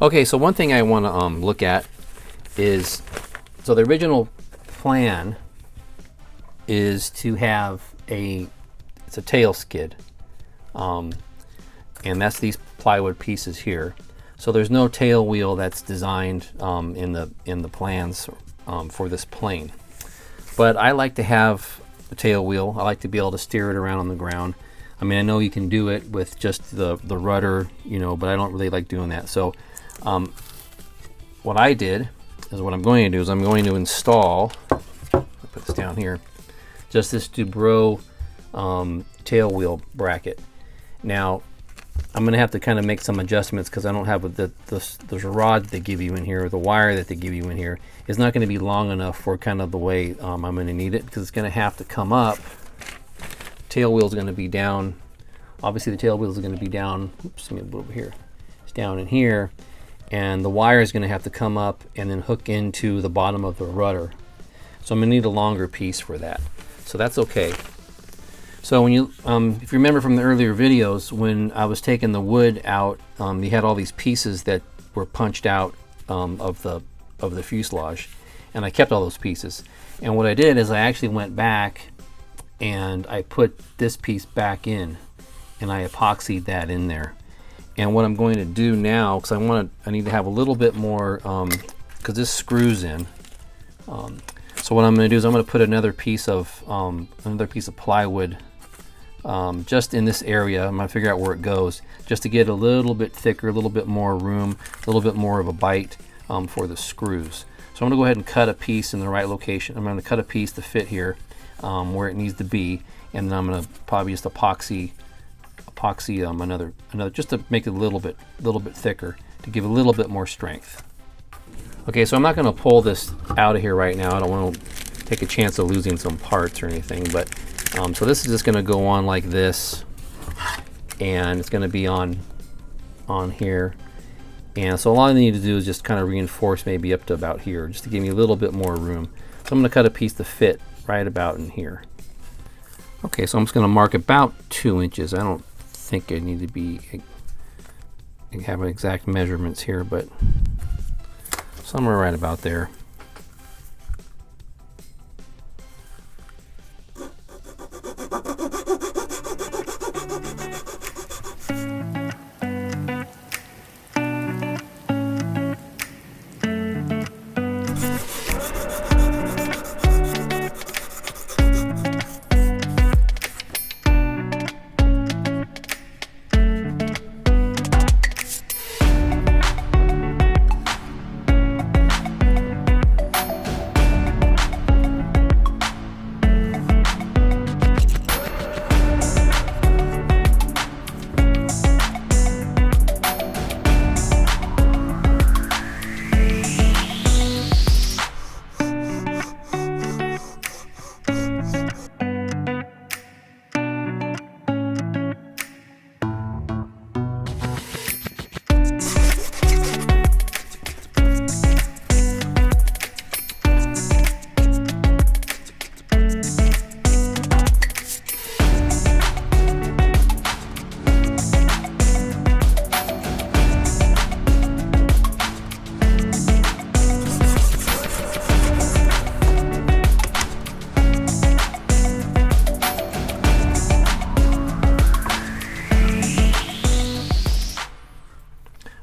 Okay, so one thing I want to look at is, so the original plan is to have it's a tail skid, and that's these plywood pieces here. So there's no tail wheel that's designed in the plans for this plane. But I like to have the tail wheel. I like to be able to steer it around on the ground. I mean, I know you can do it with just the rudder, you know, but I don't really like doing that. So what I did is, what I'm going to do is I'm going to install, I'll put this down here, just this Dubro tail wheel bracket. Now, I'm going to have to kind of make some adjustments because I don't have the rod they give you in here, or the wire that they give you in here is not going to be long enough for kind of the way I'm going to need it, because it's going to have to come up. Tail wheel is going to be down. Obviously, the tail wheel is going to be down. Oops, let me move over here. It's down in here, and the wire is going to have to come up and then hook into the bottom of the rudder. So I'm going to need a longer piece for that. So that's okay. So when you, if you remember from the earlier videos, when I was taking the wood out, you had all these pieces that were punched out of the fuselage, and I kept all those pieces. And what I did is I actually went back and I put this piece back in, and I epoxied that in there. And what I'm going to do now, because I need to have a little bit more, because this screws in. So what I'm going to do is I'm going to put another piece of plywood just in this area. I'm going to figure out where it goes, just to get a little bit thicker, a little bit more room, a little bit more of a bite for the screws. So I'm going to go ahead and cut a piece in the right location. I'm going to cut a piece to fit here where it needs to be, and then I'm going to probably just epoxy another just to make it a little bit thicker, to give a little bit more strength. Okay, so I'm not going to pull this out of here right now. I don't want to take a chance of losing some parts or anything, but so this is just going to go on like this, and it's going to be on here. And so all I need to do is just kind of reinforce maybe up to about here, just to give me a little bit more room. So I'm going to cut a piece to fit right about in here. Okay, so I'm just going to mark about 2 inches. I don't think I need to be have exact measurements here, but somewhere right about there.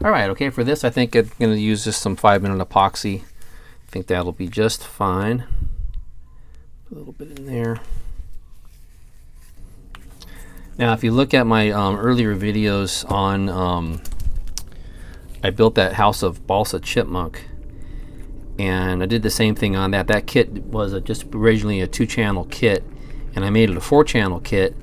Alright, okay, for this I think I'm going to use just some 5-minute epoxy. I think that'll be just fine. Put a little bit in there. Now if you look at my earlier videos on, I built that house of balsa chipmunk, and I did the same thing on that. That kit was just originally a 2-channel kit, and I made it a 4-channel kit,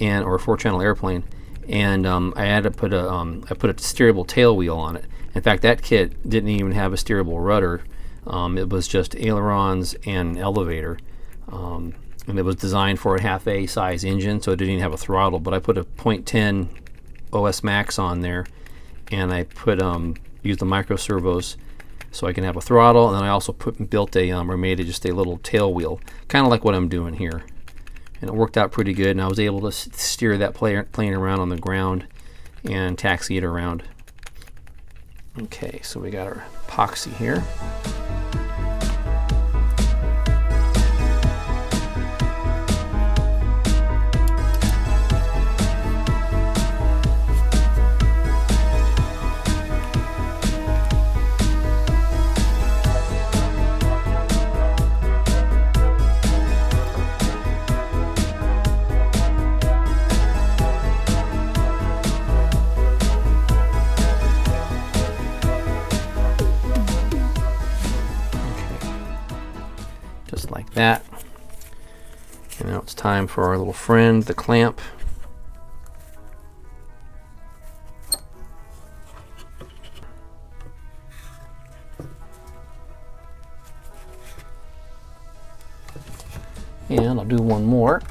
or a 4-channel airplane. And I had to put a steerable tail wheel on it. In fact, that kit didn't even have a steerable rudder. It was just ailerons and elevator, and it was designed for a half-A size engine, so it didn't even have a throttle. But I put a .10 OS Max on there, and I used the micro servos so I can have a throttle. And then I also built or made it just a little tail wheel, kind of like what I'm doing here. And it worked out pretty good, and I was able to steer that plane around on the ground and taxi it around. Okay, so we got our epoxy here. Just like that. And now it's time for our little friend, the clamp. And I'll do one more.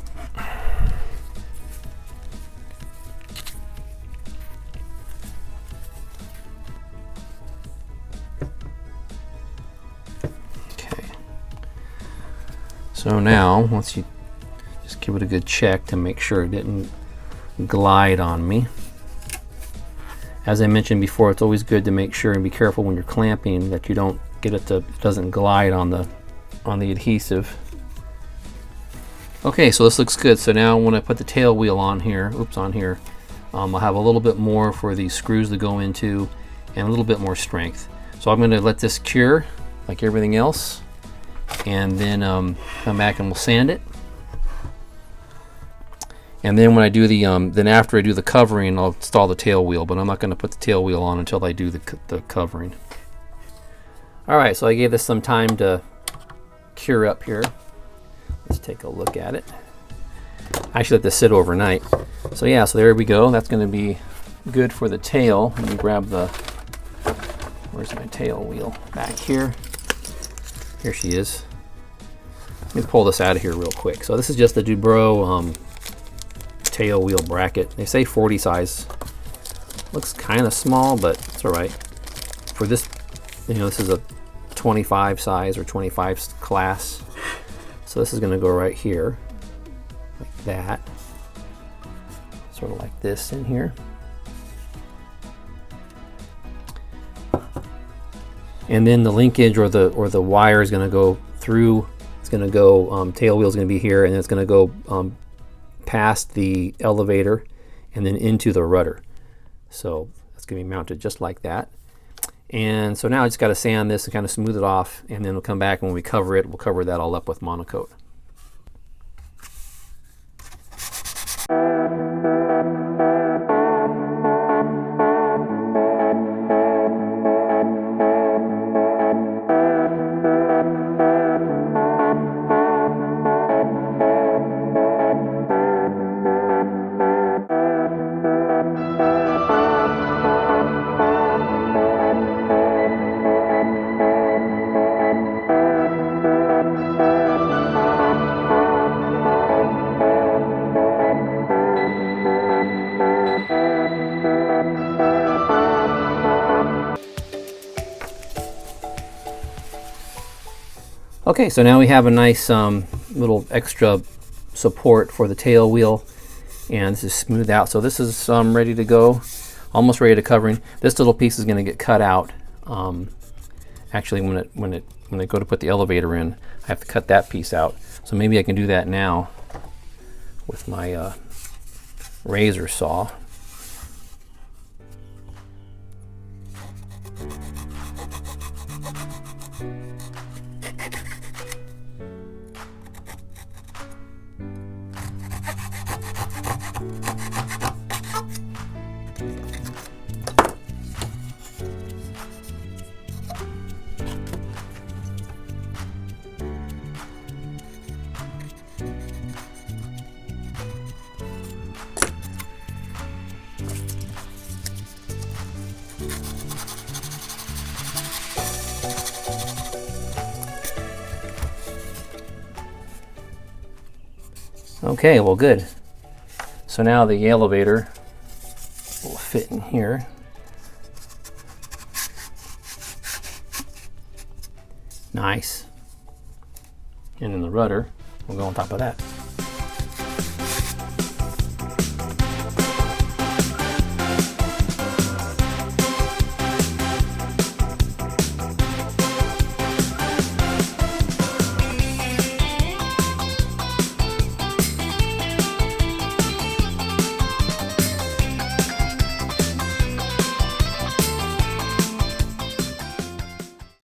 So now, once you just give it a good check to make sure it didn't glide on me. As I mentioned before, it's always good to make sure and be careful when you're clamping that you don't get it to, it doesn't glide on the adhesive. Okay, so this looks good. So now when I put the tail wheel on here, I'll have a little bit more for these screws to go into and a little bit more strength. So I'm going to let this cure like everything else, and then come back and we'll sand it. And then when I do the then after I do the covering, I'll install the tail wheel, but I'm not going to put the tail wheel on until I do the covering. All right, so I gave this some time to cure up here. Let's take a look at it. I should let this sit overnight. So yeah, so there we go. That's going to be good for the tail. Let me grab the, where's my tail wheel? Back here. Here she is. Let me pull this out of here real quick. So this is just the Dubro tail wheel bracket. They say 40 size. Looks kind of small, but it's all right. For this, this is a 25 size or 25 class. So this is going to go right here, like that. Sort of like this in here. And then the linkage or the wire is going to go through. It's going to go, tail wheel is going to be here, and it's going to go past the elevator and then into the rudder. So that's going to be mounted just like that. And so now I just got to sand this and kind of smooth it off, and then we'll come back and when we cover it, we'll cover that all up with monocoat. Okay, so now we have a nice little extra support for the tail wheel, and this is smoothed out. So this is ready to go, almost ready to covering. This little piece is going to get cut out. Actually, when I go to put the elevator in, I have to cut that piece out. So maybe I can do that now with my razor saw. Okay, well, good. So now the elevator will fit in here. Nice. And then the rudder will go on top of that.